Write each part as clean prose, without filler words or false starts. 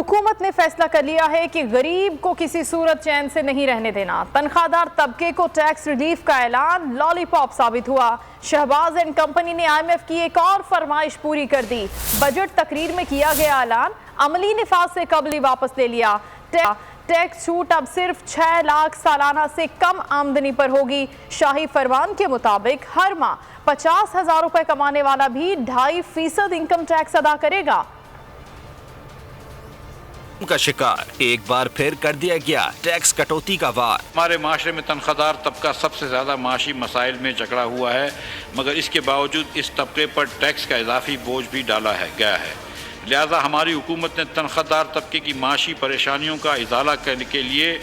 हुकूमत ने फैसला कर लिया है कि गरीब को किसी सूरत चैन से नहीं रहने देना। तनख्वाहदार तबके को टैक्स रिलीफ का ऐलान लॉलीपॉप साबित हुआ। शहबाज एंड कंपनी ने IMF की एक और फरमाइश पूरी कर दी। बजट तकरीर में किया गया ऐलान अमली निफाज से कबल ही वापस ले लिया। टैक्स छूट अब सिर्फ 6 लाख सालाना से कम आमदनी पर होगी। शाही फरमान के मुताबिक हर माह 50,000 रुपए कमाने वाला भी 2.5% इनकम टैक्स अदा करेगा। का शिकार एक बार फिर कर दिया गया टैक्स कटौती का वार। हमारे माशरे में तनख्वाहदार तबका सबसे ज़्यादा माशी मसाइल में जकड़ा हुआ है, मगर इसके बावजूद इस तबके पर टैक्स का इजाफी बोझ भी डाला गया है। लिहाजा हमारी हुकूमत ने तनख्वाहदार तबके की माशी परेशानियों का इजाला करने के लिए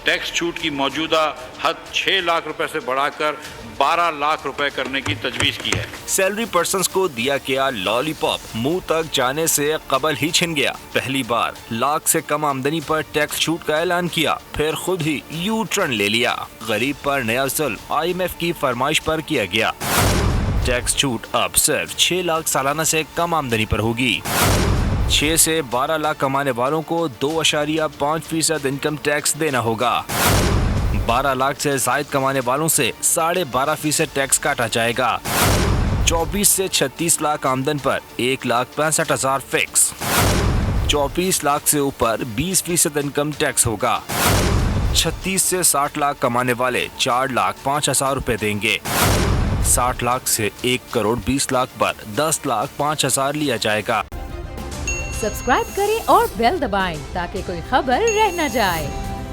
टैक्स छूट की मौजूदा हद 6 लाख रुपए से बढ़ाकर 12 लाख रुपए करने की तजवीज़ की है। सैलरी पर्सन्स को दिया गया लॉलीपॉप मुंह तक जाने से कबल ही छिन गया। पहली बार लाख से कम आमदनी पर टैक्स छूट का ऐलान किया, फिर खुद ही यू टर्न ले लिया। गरीब पर नया जुल्म IMF की फरमाइश पर किया गया। टैक्स छूट अब सिर्फ 6 लाख सालाना से कम आमदनी पर होगी। 6 से 12 लाख कमाने वालों को 2.5% इनकम टैक्स देना होगा। 12 लाख से जायद कमाने वालों से 12.5% टैक्स काटा जाएगा। 24 से 36 लाख आमदन पर 1,65,000 फिक्स। 24 लाख से ऊपर 20% इनकम टैक्स होगा। 36 से 60 लाख कमाने वाले 4,05,000 रुपए देंगे। 60 लाख से 1 करोड़ 20 लाख पर 10,05,000 लिया जाएगा। सब्सक्राइब करें और बेल दबाएं ताकि कोई खबर रह न जाए।